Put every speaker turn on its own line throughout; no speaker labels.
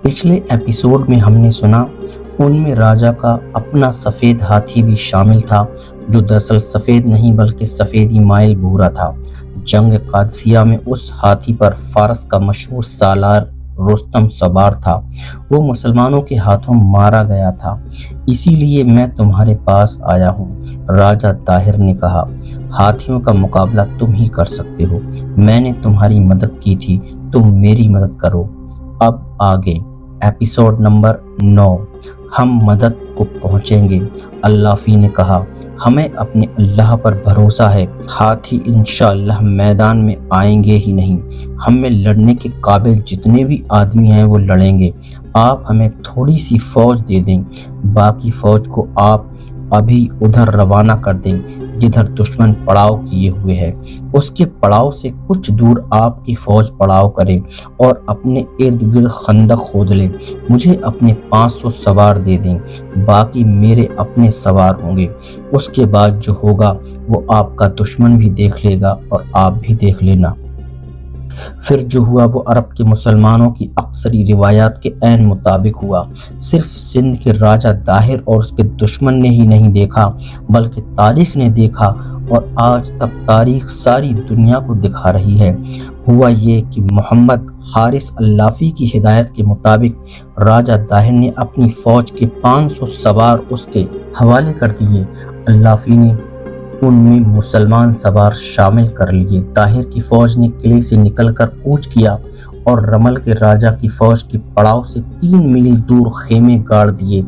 پچھلے ایپیسوڈ میں ہم نے سنا ان میں راجا کا اپنا سفید ہاتھی بھی شامل تھا، جو دراصل سفید نہیں بلکہ سفیدی مائل بھورا تھا۔ جنگ قادسیہ میں اس ہاتھی پر فارس کا مشہور سالار رستم سوار تھا۔ وہ مسلمانوں کے ہاتھوں مارا گیا تھا، اسی لیے میں تمہارے پاس آیا ہوں۔ راجا طاہر نے کہا، ہاتھیوں کا مقابلہ تم ہی کر سکتے ہو، میں نے تمہاری مدد کی تھی، تم میری مدد کرو۔ اب آگے ایپیسوڈ نمبر 9، ہم مدد کو پہنچیں گے۔ اللافی نے کہا، ہمیں اپنے اللہ پر بھروسہ ہے، ہاتھی انشاءاللہ میدان میں آئیں گے ہی نہیں، ہم میں لڑنے کے قابل جتنے بھی آدمی ہیں وہ لڑیں گے۔ آپ ہمیں تھوڑی سی فوج دے دیں، باقی فوج کو آپ ابھی ادھر روانہ کر دیں جدھر دشمن پڑاؤ کیے ہوئے ہے۔ اس کے پڑاؤ سے کچھ دور آپ کی فوج پڑاؤ کرے اور اپنے ارد گرد خندق کھود لے۔ مجھے اپنے 500 سوار دے دیں، باقی میرے اپنے سوار ہوں گے۔ اس کے بعد جو ہوگا وہ آپ کا دشمن بھی دیکھ لے گا اور آپ بھی دیکھ لینا۔ پھر جو ہوا وہ عرب کے مسلمانوں کی اکثری روایات کے عین مطابق ہوا۔ صرف سندھ کے راجہ طاہر اور اس کے دشمن نے ہی نہیں دیکھا بلکہ تاریخ نے دیکھا، اور آج تک تاریخ ساری دنیا کو دکھا رہی ہے۔ ہوا یہ کہ محمد حارث اللافی کی ہدایت کے مطابق راجہ طاہر نے اپنی فوج کے 500 سوار اس کے حوالے کر دیے۔ اللافی نے ان میں مسلمان سوار شامل کر لیے۔ طاہر کی فوج نے قلعے سے نکل کر کوچ کیا اور رمل کے راجہ کی فوج کے پڑاؤ سے 3 میل دور خیمے گاڑ دیے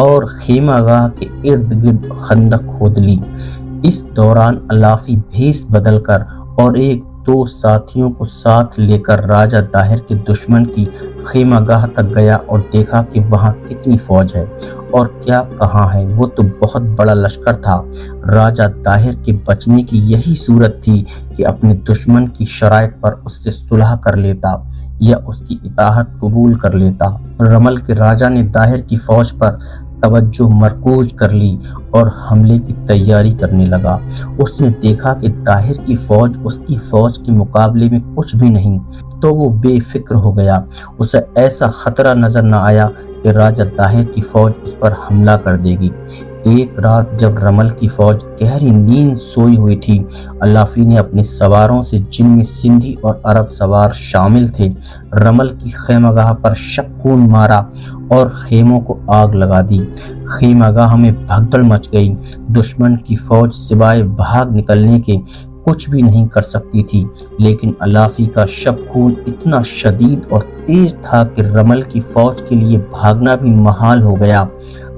اور خیمہ گاہ کے ارد گرد خندق کھود لی۔ اس دوران اللافی بھیس بدل کر اور 1-2 ساتھیوں کو ساتھ لے کر راجہ طاہر کے دشمن کی خیمہ گاہ تک گیا اور دیکھا کہ وہاں کتنی فوج ہے اور کیا کہاں ہے، وہ تو بہت بڑا لشکر تھا۔ راجہ طاہر کے بچنے کی یہی صورت تھی کہ اپنے دشمن کی شرائط پر اس سے صلح کر لیتا یا اس کی اطاعت قبول کر لیتا۔ رمل کے راجہ نے طاہر کی فوج پر توجہ مرکوز کر لی اور حملے کی تیاری کرنے لگا۔ اس نے دیکھا کہ طاہر کی فوج اس کی فوج کے مقابلے میں کچھ بھی نہیں، تو وہ بے فکر ہو گیا۔ اسے ایسا خطرہ نظر نہ آیا کہ راجہ طاہر کی فوج اس پر حملہ کر دے گی۔ ایک رات جب رمل کی فوج گہری نیند سوئی ہوئی تھی، اللافی نے اپنے سواروں سے، جن میں سندھی اور عرب سوار شامل تھے، رمل کی خیمہ گاہ پر شب خون مارا اور خیموں کو آگ لگا دی۔ خیمہ گاہ میں بھگدڑ مچ گئی۔ دشمن کی فوج سوائے بھاگ نکلنے کے کچھ بھی نہیں کر سکتی تھی، لیکن اللافی کا شب خون اتنا شدید اور تیز تھا کہ رمل کی فوج کے لیے بھاگنا بھی محال ہو گیا۔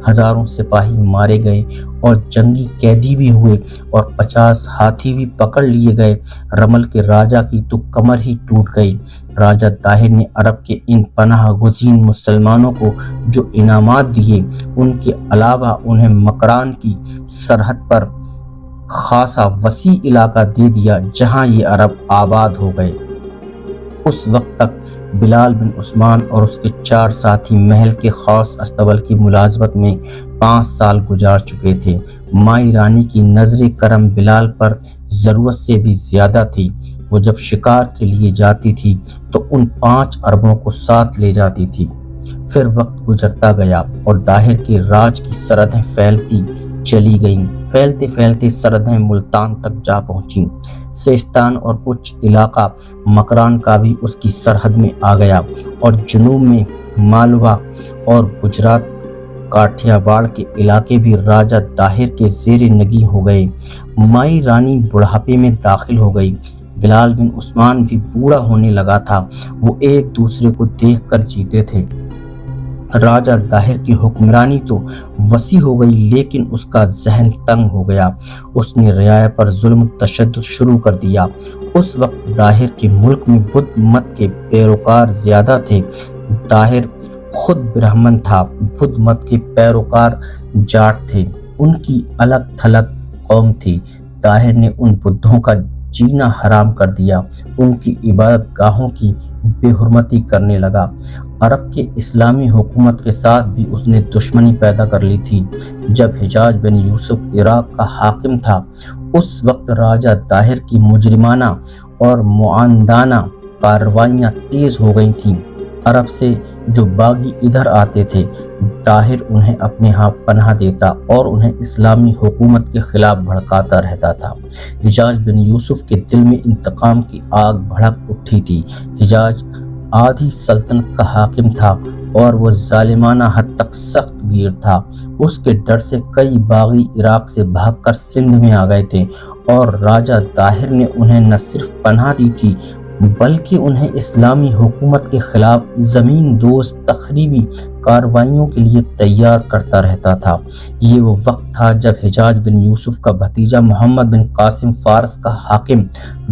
ہزاروں سپاہی مارے گئے اور جنگی قیدی بھی ہوئے اور 50 ہاتھی بھی پکڑ لیے گئے۔ رمل کے راجہ کی تو کمر ہی ٹوٹ گئی۔ راجہ طاہر نے عرب کے ان پناہ گزین مسلمانوں کو جو انعامات دیے، ان کے علاوہ انہیں مکران کی سرحد پر خاصا وسیع علاقہ دے دیا جہاں یہ عرب آباد ہو گئے۔ اس وقت تک بلال بن عثمان اور اس کے 4 ساتھی محل کے خاص استبل کی ملازمت میں 5 سال گزار چکے تھے۔ مائی رانی کی نظر کرم بلال پر ضرورت سے بھی زیادہ تھی۔ وہ جب شکار کے لیے جاتی تھی تو ان 5 عربوں کو ساتھ لے جاتی تھی۔ پھر وقت گزرتا گیا اور طاہر کے راج کی سرحدیں پھیلتی چلی گئیں۔ پھیلتے پھیلتے سرحدیں ملتان تک جا پہنچیں۔ سیستان اور کچھ علاقہ مکران کا بھی اس کی سرحد میں آ گیا اور جنوب میں مالوا اور گجرات کاٹھیا واڑ کے علاقے بھی راجہ طاہر کے زیر نگی ہو گئے۔ مائی رانی بڑھاپے میں داخل ہو گئی۔ بلال بن عثمان بھی بوڑھا ہونے لگا تھا۔ وہ ایک دوسرے کو دیکھ کر جیتے تھے۔ راجہ طاہر کی حکمرانی تو وسیع ہو گئی، لیکن اس کا ذہن تنگ ہو گیا۔ اس نے رعایا پر ظلم و تشدد شروع کر دیا۔ اس وقت طاہر کے ملک میں بدھ مت کے پیروکار زیادہ تھے۔ طاہر خود برہمن تھا، بدھ مت کے پیروکار جاٹ تھے، ان کی الگ تھلگ قوم تھی۔ طاہر نے ان بدھوں کا جینا حرام کر دیا، ان کی عبادت گاہوں کی بے حرمتی کرنے لگا۔ عرب کے اسلامی حکومت کے ساتھ بھی اس نے دشمنی پیدا کر لی تھی۔ جب حجاج بن یوسف عراق کا حاکم تھا، اس وقت راجہ طاہر کی مجرمانہ اور معاندانہ کارروائیاں تیز ہو گئی تھیں۔ عرب سے جو باغی ادھر آتے تھے، طاہر انہیں اپنے ہاں پناہ دیتا اور انہیں اسلامی حکومت کے خلاف بھڑکاتا رہتا تھا۔ حجاج بن یوسف کے دل میں انتقام کی آگ بھڑک اٹھی تھی۔ حجاج آدھی سلطنت کا حاکم تھا اور وہ ظالمانہ حد تک سخت گیر تھا۔ اس کے ڈر سے کئی باغی عراق سے بھاگ کر سندھ میں آ گئے تھے اور راجہ طاہر نے انہیں نہ صرف پناہ دی تھی بلکہ انہیں اسلامی حکومت کے خلاف زمین دوست تخریبی کارروائیوں کے لیے تیار کرتا رہتا تھا۔ یہ وہ وقت تھا جب حجاج بن یوسف کا بھتیجا محمد بن قاسم فارس کا حاکم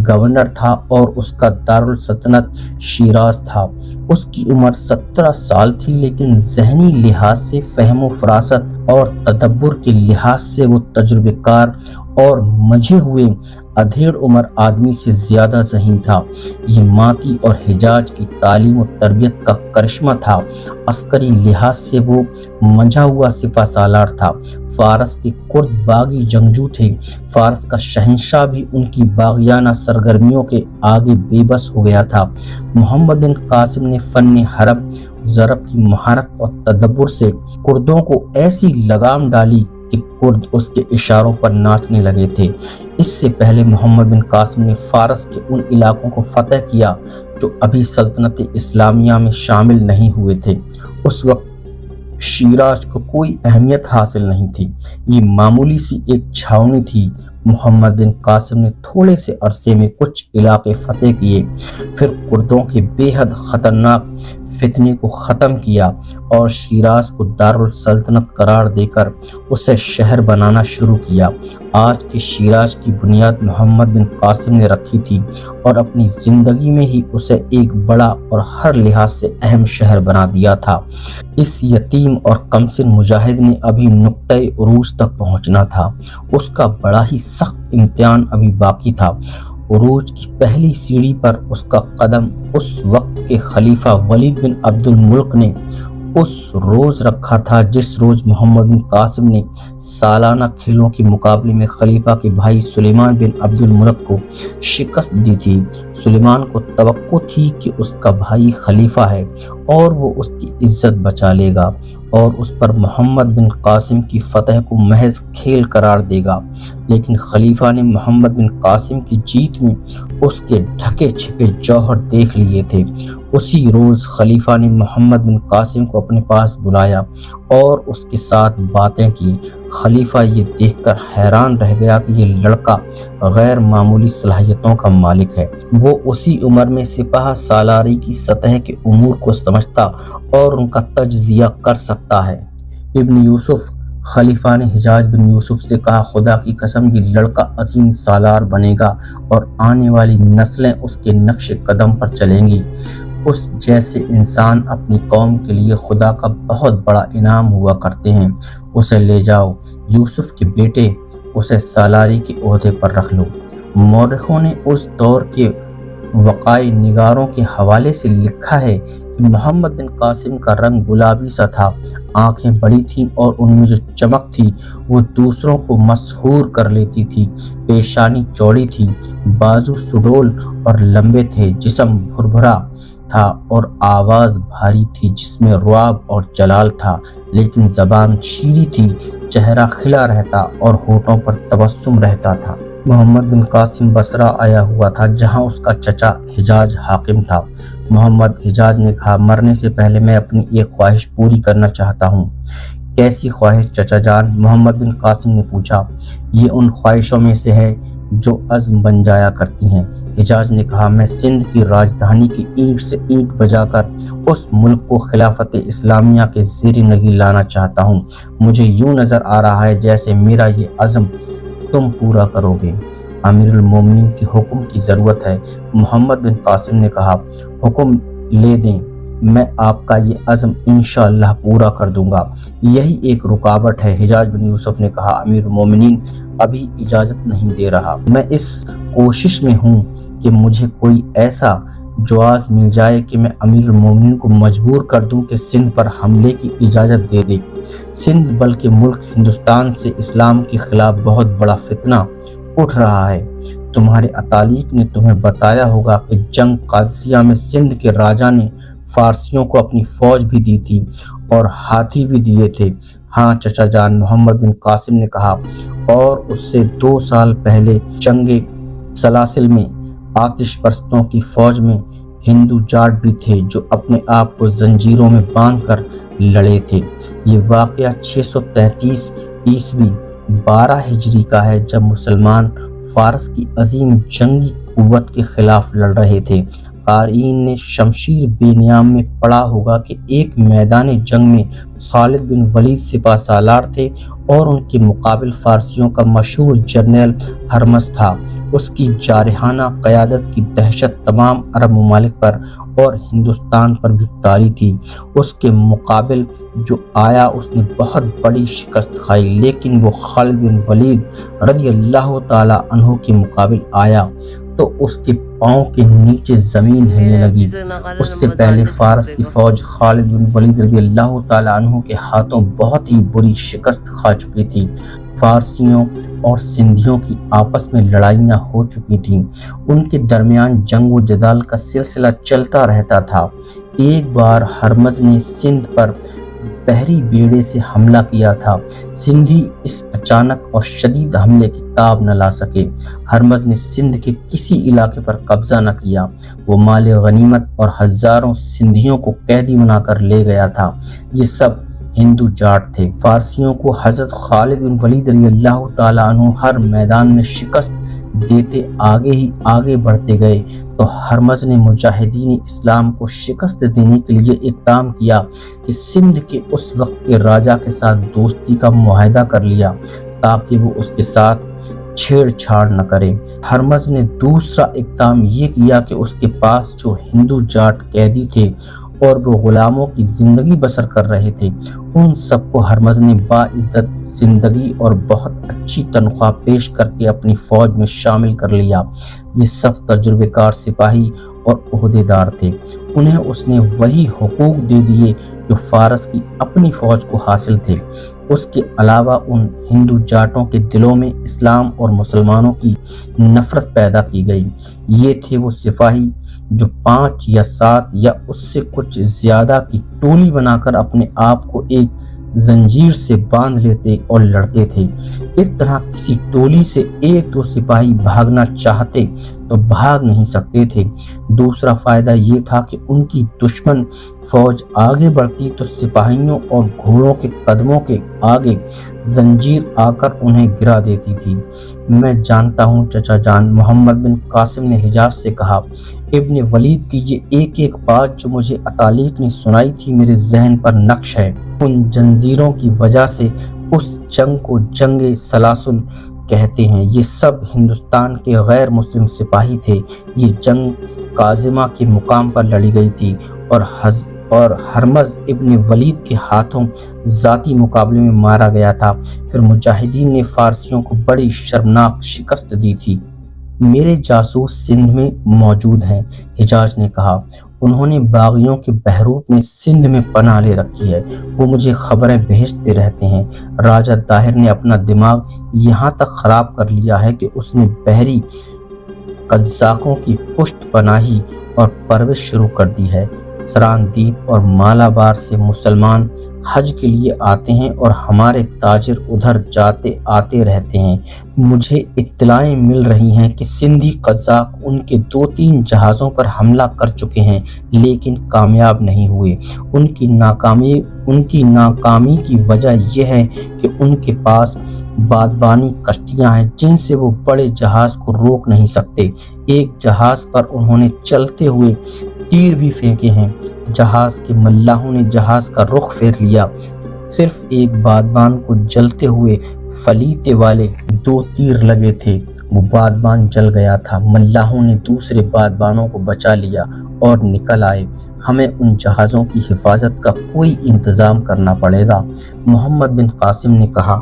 گورنر تھا اور اس کا دارالسلطنت شیراز تھا۔ اس کی عمر 17 سال تھی، لیکن ذہنی لحاظ سے، فہم و فراست اور تدبر کے لحاظ سے وہ تجربہ کار اور مجھے ہوئے ادھیڑ عمر آدمی سے زیادہ ذہین تھا۔ یہ ماں کی اور حجاج کی تعلیم و تربیت کا کرشمہ تھا۔ عسکری لحاظ سے وہ منجھا ہوا سپہ سالار تھا۔ فارس کے کرد باغی جنگجو تھے۔ فارس کا شہنشاہ بھی ان کی باغیانہ سرگرمیوں کے آگے بے بس ہو گیا تھا۔ محمد بن قاسم نے فن حرب ضرب کی مہارت اور تدبر سے کردوں کو ایسی لگام ڈالی کہ کرد اس کے اشاروں پر ناچنے لگے تھے۔ اس سے پہلے محمد بن قاسم نے فارس کے ان علاقوں کو فتح کیا جو ابھی سلطنت اسلامیہ میں شامل نہیں ہوئے تھے۔ اس وقت شیراز کو کوئی اہمیت حاصل نہیں تھی، یہ معمولی سی ایک چھاؤنی تھی۔ محمد بن قاسم نے تھوڑے سے عرصے میں کچھ علاقے فتح کیے، پھر کردوں کے بے حد خطرناک فتنے کو ختم کیا اور شیراز کو دارالسلطنت قرار دے کر اسے شہر بنانا شروع کیا۔ آج کے شیراز کی بنیاد محمد بن قاسم نے رکھی تھی اور اپنی زندگی میں ہی اسے ایک بڑا اور ہر لحاظ سے اہم شہر بنا دیا تھا۔ اس یتیم اور کمسن مجاہد نے ابھی نقطۂ عروج تک پہنچنا تھا۔ اس کا بڑا ہی سخت امتحان ابھی باقی تھا۔ عروج کی پہلی سیڑھی پر اس کا قدم اس وقت کے خلیفہ ولید بن عبد الملک نے اس روز رکھا تھا جس روز محمد بن قاسم نے سالانہ کھیلوں کے مقابلے میں خلیفہ کے بھائی سلیمان بن عبد الملک کو شکست دی تھی۔ سلیمان کو توقع تھی کہ اس کا بھائی خلیفہ ہے اور وہ اس کی عزت بچا لے گا اور اس پر محمد بن قاسم کی فتح کو محض کھیل قرار دے گا، لیکن خلیفہ نے محمد بن قاسم کی جیت میں اس کے ڈھکے چھپے جوہر دیکھ لیے تھے۔ اسی روز خلیفہ نے محمد بن قاسم کو اپنے پاس بلایا اور اس کے ساتھ باتیں کی۔ خلیفہ یہ دیکھ کر حیران رہ گیا کہ یہ لڑکا غیر معمولی صلاحیتوں کا مالک ہے۔ وہ اسی عمر میں سپہ سالاری کی سطح کے امور کو سمجھتا اور ان کا تجزیہ کر سکتا ہے۔ ابن یوسف خلیفہ نے حجاج بن یوسف سے کہا، خدا کی قسم یہ لڑکا عظیم سالار بنے گا اور آنے والی نسلیں اس کے نقش قدم پر چلیں گی۔ اس جیسے انسان اپنی قوم کے لیے خدا کا بہت بڑا انعام ہوا کرتے ہیں، اسے لے جاؤ، یوسف کے بیٹے، اسے سالاری کے عہدے پر رکھ لو۔ مورخوں نے اس دور کے وقائع نگاروں کے حوالے سے لکھا ہے کہ محمد بن قاسم کا رنگ گلابی سا تھا، آنکھیں بڑی تھیں اور ان میں جو چمک تھی وہ دوسروں کو مسحور کر لیتی تھی۔ پیشانی چوڑی تھی، بازو سڈول اور لمبے تھے، جسم بھربھرا تھا اور آواز بھاری تھی جس میں رعب اور جلال تھا، لیکن زبان شیریں تھی، چہرہ کھلا رہتا اور ہونٹوں پر تبسم رہتا تھا۔ محمد بن قاسم بصرہ آیا ہوا تھا جہاں اس کا چچا حجاج حاکم تھا۔ محمد حجاج نے کہا، مرنے سے پہلے میں اپنی ایک خواہش پوری کرنا چاہتا ہوں۔ کیسی خواہش چچا جان؟ محمد بن قاسم نے پوچھا۔ یہ ان خواہشوں میں سے ہے جو عزم بن جایا کرتی ہیں۔ حجاج نے کہا، میں سندھ کی راجدھانی کی اینٹ سے اینٹ بجا کر اس ملک کو خلافت اسلامیہ کے زیر نگی لانا چاہتا ہوں۔ مجھے یوں نظر آ رہا ہے جیسے میرا یہ عزم تم پورا کرو گے۔ امیر المومنین کے حکم کی ضرورت ہے۔ محمد بن قاسم نے کہا، حکم لے دیں، میں آپ کا یہ عزم انشاءاللہ پورا کر دوں گا۔ یہی ایک رکاوٹ ہے۔ حجاج بن یوسف نے کہا، امیر المومنین ابھی اجازت نہیں دے رہا۔ میں اس کوشش میں ہوں کہ مجھے کوئی ایسا جواز مل جائے کہ میں امیر المومنین کو مجبور کر دوں کہ سندھ پر حملے کی اجازت دے دے۔ سندھ بلکہ ملک ہندوستان سے اسلام کے خلاف بہت بڑا فتنہ اٹھ رہا ہے۔ تمہارے اتالیق نے تمہیں بتایا ہوگا کہ جنگ قادسیہ میں سندھ کے راجا نے فارسیوں کو اپنی فوج بھی دی تھی اور ہاتھی بھی دیے تھے۔ ہاں چچا جان، محمد بن قاسم نے کہا، اور اس سے 2 سال پہلے جنگ سلاسل میں آتش پرستوں کی فوج میں ہندو جاٹ بھی تھے جو اپنے آپ کو زنجیروں میں باندھ کر لڑے تھے۔ یہ واقعہ 633 عیسوی 12 ہجری کا ہے، جب مسلمان فارس کی عظیم جنگی قوت کے خلاف لڑ رہے تھے۔ قارئین نے شمشیر بے نیام میں پڑھا ہوگا کہ ایک میدان جنگ میں خالد بن ولید سپہ سالار تھے اور ان کے مقابل فارسیوں کا مشہور جنرل ہرمز تھا۔ اس کی جارحانہ قیادت کی دہشت تمام عرب ممالک پر اور ہندوستان پر بھی طاری تھی۔ اس کے مقابل جو آیا اس نے بہت بڑی شکست کھائی، لیکن وہ خالد بن ولید رضی اللہ تعالی عنہ کے مقابل آیا تو اس کے پاؤں کے نیچے زمین ہلنے لگی۔ اس سے پہلے فارس کی فوج خالد بن ولید رضی اللہ تعالی عنہ کے ہاتھوں بہت ہی بری شکست کھا چکی تھی۔ فارسیوں اور سندھیوں کی آپس میں لڑائیاں ہو چکی تھیں۔ ان کے درمیان جنگ و جدال کا سلسلہ چلتا رہتا تھا۔ ایک بار ہرمز نے سندھ پر بحری بیڑے سے حملہ کیا تھا۔ سندھی اس اچانک اور شدید حملے کی تاب نہ لا سکے۔ ہرمز نے سندھ کے کسی علاقے پر قبضہ نہ کیا۔ وہ مال غنیمت اور ہزاروں سندھیوں کو قیدی بنا کر لے گیا تھا۔ یہ سب ہندو جاٹ تھے۔ فارسیوں کو حضرت خالد بن ولید رضی اللہ تعالی عنہ ہر میدان میں شکست دیتے آگے بڑھتے گئے تو ہرمز نے مجاہدین اسلام کو شکست دینے کے لیے اقدام کیا کہ سندھ کے اس وقت کے راجا کے ساتھ دوستی کا معاہدہ کر لیا تاکہ وہ اس کے ساتھ چھیڑ چھاڑ نہ کرے۔ ہرمز نے دوسرا اقدام یہ کیا کہ اس کے پاس جو ہندو جاٹ قیدی تھے اور وہ غلاموں کی زندگی بسر کر رہے تھے، ان سب کو ہرمز نے باعزت زندگی اور بہت اچھی تنخواہ پیش کر کے اپنی فوج میں شامل کر لیا۔ یہ سب تجربے کار سپاہی اور عہدے دار تھے۔ انہیں اس نے وہی حقوق دے دیے جو فارس کی اپنی فوج کو حاصل تھے۔ اس کے علاوہ ان ہندو جاٹوں کے دلوں میں اسلام اور مسلمانوں کی نفرت پیدا کی گئی۔ یہ تھے وہ سپاہی جو 5 یا 7 یا اس سے کچھ زیادہ کی ٹولی بنا کر اپنے آپ کو ایک زنجیر سے باندھ لیتے اور لڑتے تھے۔ اس طرح کسی ٹولی سے 1-2 سپاہی بھاگنا چاہتے تو بھاگ نہیں سکتے تھے۔ دوسرا فائدہ یہ تھا کہ ان کی دشمن فوج آگے بڑھتی تو سپاہیوں اور گھوڑوں کے قدموں کے آگے زنجیر آ کر انہیں گرا دیتی تھی۔ میں جانتا ہوں چچا جان، محمد بن قاسم نے حجاز سے کہا، ابن ولید کی یہ ایک بات جو مجھے اتالیق نے سنائی تھی میرے ذہن پر نقش ہے۔ ان زنجیروں کی وجہ سے اس جنگ کو جنگ سلاسل کہتے ہیں۔ یہ سب ہندوستان کے غیر مسلم سپاہی تھے۔ یہ جنگ کاظمہ کے مقام پر لڑی گئی تھی اور ہرمز ابن ولید کے ہاتھوں ذاتی مقابلے میں مارا گیا تھا۔ پھر مجاہدین نے فارسیوں کو بڑی شرمناک شکست دی تھی۔ میرے جاسوس سندھ میں موجود ہیں، حجاز نے کہا۔ انہوں نے باغیوں کے بہروپ میں سندھ میں پناہ لے رکھی ہے۔ وہ مجھے خبریں بھیجتے رہتے ہیں۔ راجہ طاہر نے اپنا دماغ یہاں تک خراب کر لیا ہے کہ اس نے بحری قزاقوں کی پشت پناہی اور پرورش شروع کر دی ہے۔ سراندیپ اور مالابار سے مسلمان حج کے لیے آتے ہیں اور ہمارے تاجر ادھر جاتے آتے رہتے ہیں۔ مجھے اطلاعیں مل رہی ہیں کہ سندھی قزاق ان کے 2-3 جہازوں پر حملہ کر چکے ہیں لیکن کامیاب نہیں ہوئے۔ ان کی ناکامی کی وجہ یہ ہے کہ ان کے پاس بادبانی کشتیاں ہیں جن سے وہ بڑے جہاز کو روک نہیں سکتے۔ ایک جہاز پر انہوں نے چلتے ہوئے تیر بھی پھینکے ہیں۔ جہاز کے ملاحوں نے جہاز کا رخ پھیر لیا۔ صرف ایک بادبان کو جلتے ہوئے فلیتے والے 2 تیر لگے تھے، وہ بادبان جل گیا تھا۔ ملاحوں نے دوسرے بادبانوں کو بچا لیا اور نکل آئے۔ ہمیں ان جہازوں کی حفاظت کا کوئی انتظام کرنا پڑے گا۔ محمد بن قاسم نے کہا،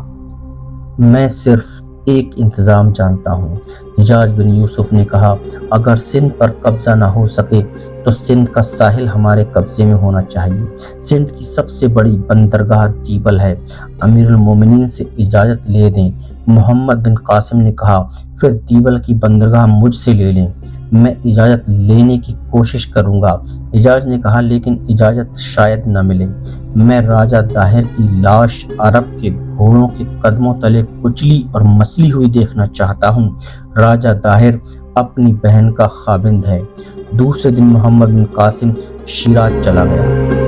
میں صرف ایک انتظام جانتا ہوں۔ حجاز بن یوسف نے کہا اگر سندھ پر قبضہ نہ ہو سکے تو سندھ کا ساحل ہمارے قبضے میں ہونا چاہیے۔ سندھ کی سب سے بڑی بندرگاہ دیبل ہے، امیر المومنین سے اجازت لے دیں۔ محمد بن قاسم نے کہا پھر دیبل کی بندرگاہ مجھ سے لے لیں، میں اجازت لینے کی کوشش کروں گا۔ حجاز نے کہا لیکن اجازت شاید نہ ملے، میں راجہ داہر کی لاش عرب کے گھوڑوں کے قدموں تلے کچلی اور مسلی ہوئی دیکھنا چاہتا ہوں۔ راجہ داہر اپنی بہن کا خاوند ہے۔ دوسرے دن محمد بن قاسم شیراز چلا گیا۔